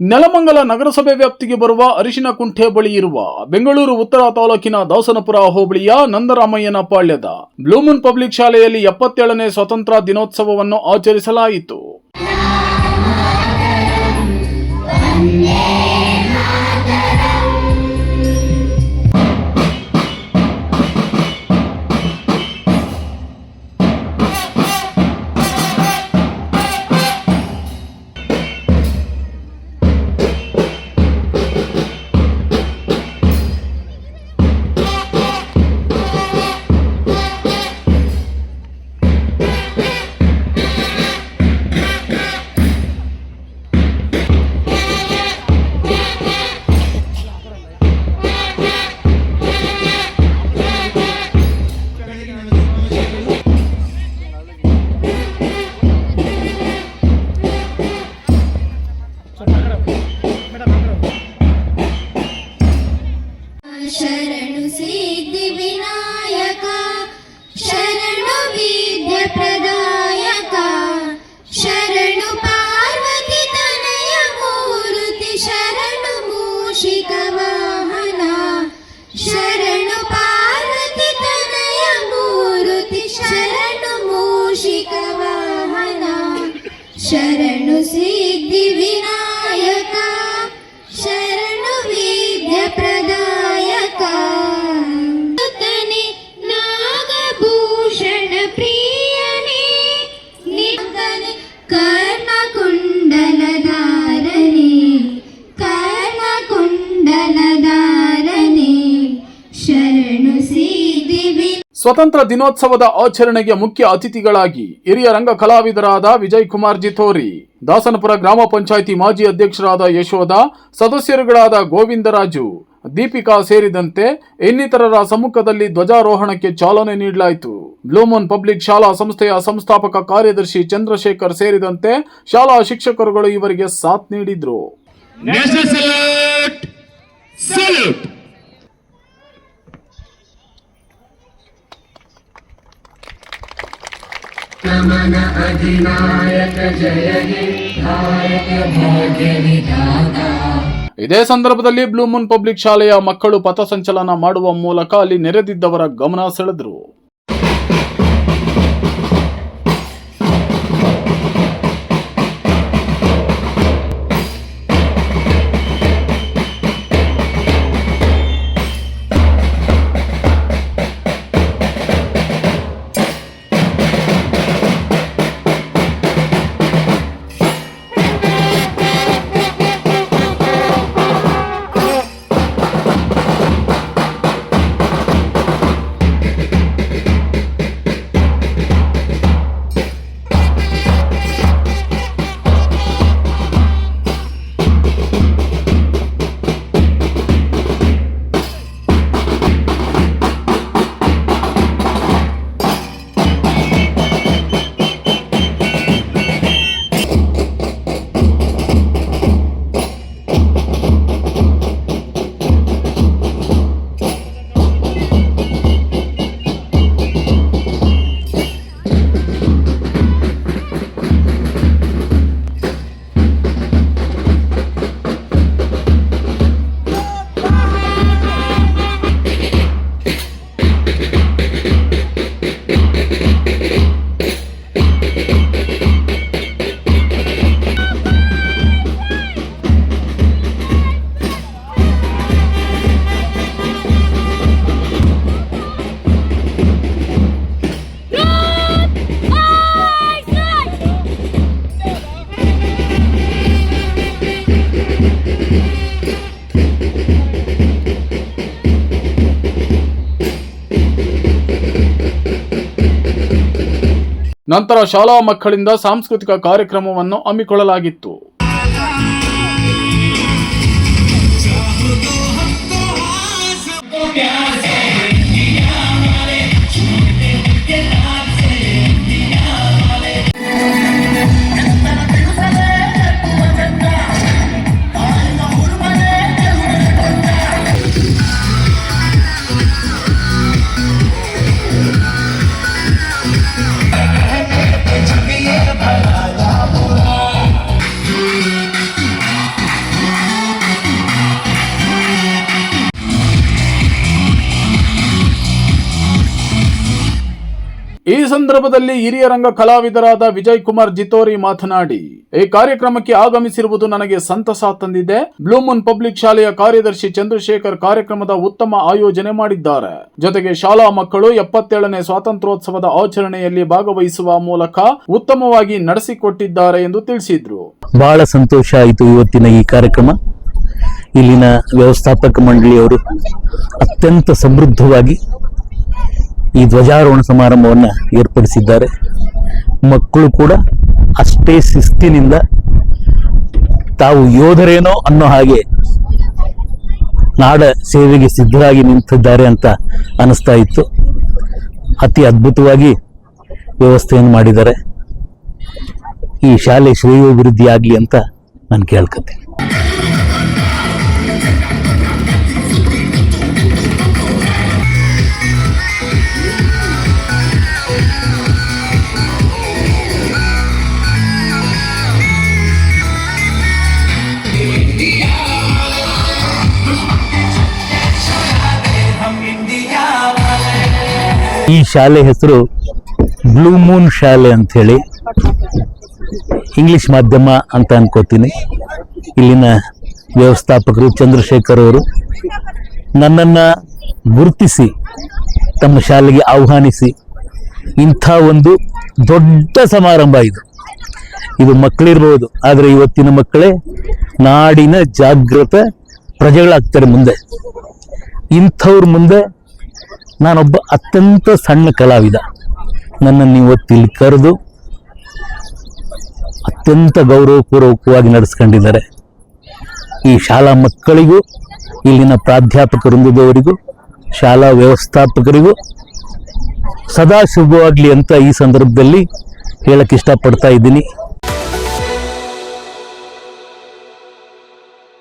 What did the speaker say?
ನೆಲಮಂಗಲ ನಗರಸಭೆ ವ್ಯಾಪ್ತಿಗೆ ಬರುವ ಅರಿಶಿನಕುಂಟೆ ಬಳಿ ಇರುವ ಬೆಂಗಳೂರು ಉತ್ತರ ತಾಲೂಕಿನ ದಾಸನಪುರ ಹೋಬಳಿಯ ನಂದರಾಮಯ್ಯನ ಪಾಳ್ಯದ ಬ್ಲೂಮೂನ್ ಪಬ್ಲಿಕ್ ಶಾಲೆಯಲ್ಲಿ 77ನೇ ಸ್ವಾತಂತ್ರ್ಯ ದಿನೋತ್ಸವವನ್ನು ಆಚರಿಸಲಾಯಿತು. ಶರಣು ಸಿದ್ಧಿ ವಿನಾಯಕ ಶರಣು ವಿದ್ಯೆ ಪ್ರದಾಯಕ ಶರಣು ಪಾರ್ವತಿ ತನಯ ಮೂರ್ತಿ ಶರಣು ಮೂಷಿಕ ವಾಹನ ಶರಣು ಪಾರ್ವತಿ ತನಯ ಮೂರ್ತಿ ಶರಣು ಮೂಷಿಕ ವಾಹನ ಶರಣು ಸಿದ್ಧಿ ವಿನಾಯಕ ಶರಣು ವಿದ್ಯೆ ಪ್ರದಾಯಕ ನಾಗಭೂಷಣ ಪ್ರಿಯನೇ ನಿಂದನೆ ಕರ್ಮ ಕುಂಡಲಧಾರನೆ ಕರ್ಮ ಕುಂಡಲಧಾರನೆ ಶರಣು ಸಿದ್ಧಿ. ಸ್ವತಂತ್ರ ದಿನೋತ್ಸವದ ಆಚರಣೆಗೆ ಮುಖ್ಯ ಅತಿಥಿಗಳಾಗಿ ಹಿರಿಯ ರಂಗ ಕಲಾವಿದರಾದ ವಿಜಯ್ ಕುಮಾರ್ ಜಿಥೋರಿ, ದಾಸನಪುರ ಗ್ರಾಮ ಪಂಚಾಯಿತಿ ಮಾಜಿ ಅಧ್ಯಕ್ಷರಾದ ಯಶೋಧ, ಸದಸ್ಯರುಗಳಾದ ಗೋವಿಂದರಾಜು, ದೀಪಿಕಾ ಸೇರಿದಂತೆ ಇನ್ನಿತರರ ಸಮ್ಮುಖದಲ್ಲಿ ಧ್ವಜಾರೋಹಣಕ್ಕೆ ಚಾಲನೆ ನೀಡಲಾಯಿತು. ಬ್ಲೂಮೂನ್ ಪಬ್ಲಿಕ್ ಶಾಲಾ ಸಂಸ್ಥೆಯ ಸಂಸ್ಥಾಪಕ ಕಾರ್ಯದರ್ಶಿ ಚಂದ್ರಶೇಖರ್ ಸೇರಿದಂತೆ ಶಾಲಾ ಶಿಕ್ಷಕರುಗಳು ಇವರಿಗೆ ಸಾಥ್ ನೀಡಿದ್ರು. ನಮನ ಅಧಿನಾಯಕ ಜಯ ಹೇ ನಾಯಕ ಭಾಗ್ಯ ವಿಧಾತ. ಇದೇ ಸಂದರ್ಭದಲ್ಲಿ ಬ್ಲೂಮೂನ್ ಪಬ್ಲಿಕ್ ಶಾಲೆಯ ಮಕ್ಕಳು ಪಥಸಂಚಲನ ಮಾಡುವ ಮೂಲಕ ಅಲ್ಲಿ ನೆರೆದಿದ್ದವರ ಗಮನ ಸೆಳೆದರು. ನಂತರ ಶಾಲಾ ಮಕ್ಕಳಿಂದ ಸಾಂಸ್ಕೃತಿಕ ಕಾರ್ಯಕ್ರಮವನ್ನು ಹಮ್ಮಿಕೊಳ್ಳಲಾಗಿತ್ತು. ಈ ಸಂದರ್ಭದಲ್ಲಿ ಹಿರಿಯ ರಂಗ ಕಲಾವಿದರಾದ ವಿಜಯ್ ಕುಮಾರ್ ಜಿತೋರಿ ಮಾತನಾಡಿ, ಈ ಕಾರ್ಯಕ್ರಮಕ್ಕೆ ಆಗಮಿಸಿರುವುದು ನನಗೆ ಸಂತಸ ತಂದಿದೆ. ಬ್ಲೂ ಮೂನ್ ಪಬ್ಲಿಕ್ ಶಾಲೆಯ ಕಾರ್ಯದರ್ಶಿ ಚಂದ್ರಶೇಖರ್ ಕಾರ್ಯಕ್ರಮದ ಉತ್ತಮ ಆಯೋಜನೆ ಮಾಡಿದ್ದಾರೆ. ಜೊತೆಗೆ ಶಾಲಾ ಮಕ್ಕಳು 77ನೇ ಸ್ವಾತಂತ್ರ್ಯೋತ್ಸವದ ಆಚರಣೆಯಲ್ಲಿ ಭಾಗವಹಿಸುವ ಮೂಲಕ ಉತ್ತಮವಾಗಿ ನಡೆಸಿಕೊಟ್ಟಿದ್ದಾರೆ ಎಂದು ತಿಳಿಸಿದ್ರು. ಬಹಳ ಸಂತೋಷ ಆಯಿತು ಇವತ್ತಿನ ಈ ಕಾರ್ಯಕ್ರಮ. ಇಲ್ಲಿನ ವ್ಯವಸ್ಥಾಪಕ ಮಂಡಳಿಯವರು ಅತ್ಯಂತ ಸಮೃದ್ಧವಾಗಿ ಈ ಧ್ವಜಾರೋಹಣ ಸಮಾರಂಭವನ್ನು ಏರ್ಪಡಿಸಿದ್ದಾರೆ. ಮಕ್ಕಳು ಕೂಡ ಅಷ್ಟೇ ಶಿಸ್ತಿನಿಂದ ತಾವು ಯೋಧರೇನೋ ಅನ್ನೋ ಹಾಗೆ ನಾಡ ಸೇವೆಗೆ ಸಿದ್ಧರಾಗಿ ನಿಂತಿದ್ದಾರೆ ಅಂತ ಅನಿಸ್ತಾ ಇತ್ತು. ಅತಿ ಅದ್ಭುತವಾಗಿ ವ್ಯವಸ್ಥೆಯನ್ನು ಮಾಡಿದ್ದಾರೆ. ಈ ಶಾಲೆ ಶ್ರೇಯೋಭಿವೃದ್ಧಿ ಆಗಲಿ ಅಂತ ನಾನು ಕೇಳ್ಕೊತೀನಿ. ಈ ಶಾಲೆ ಹೆಸರು ಬ್ಲೂ ಮೂನ್ ಶಾಲೆ ಅಂತ ಹೇಳಿ, ಇಂಗ್ಲಿಷ್ ಮಾಧ್ಯಮ ಅಂತ ಅನ್ಕೋತೀನಿ. ಇಲ್ಲಿನ ವ್ಯವಸ್ಥಾಪಕರು ಚಂದ್ರಶೇಖರ್ ಅವರು ನನ್ನನ್ನು ಗುರುತಿಸಿ ತಮ್ಮ ಶಾಲೆಗೆ ಆಹ್ವಾನಿಸಿ ಇಂಥ ಒಂದು ದೊಡ್ಡ ಸಮಾರಂಭ ಇದು ಮಕ್ಕಳಿರ್ಬೋದು, ಆದರೆ ಇವತ್ತಿನ ಮಕ್ಕಳೇ ನಾಡಿನ ಜಾಗೃತ ಪ್ರಜೆಗಳಾಗ್ತಾರೆ ಮುಂದೆ. ಇಂಥವ್ರ ಮುಂದೆ ನಾನೊಬ್ಬ ಅತ್ಯಂತ ಸಣ್ಣ ಕಲಾವಿದ, ನನ್ನನ್ನು ಇವತ್ತಿಲ್ಲಿ ಕರೆದು ಅತ್ಯಂತ ಗೌರವಪೂರ್ವಕವಾಗಿ ನಡೆಸ್ಕೊಂಡಿದ್ದಾರೆ. ಈ ಶಾಲಾ ಮಕ್ಕಳಿಗೂ, ಇಲ್ಲಿನ ಪ್ರಾಧ್ಯಾಪಕ ವೃಂದದವರಿಗೂ, ಶಾಲಾ ವ್ಯವಸ್ಥಾಪಕರಿಗೂ ಸದಾ ಶುಭವಾಗಲಿ ಅಂತ ಈ ಸಂದರ್ಭದಲ್ಲಿ ಹೇಳಕ್ಕೆ ಇಷ್ಟಪಡ್ತಾ ಇದ್ದೀನಿ.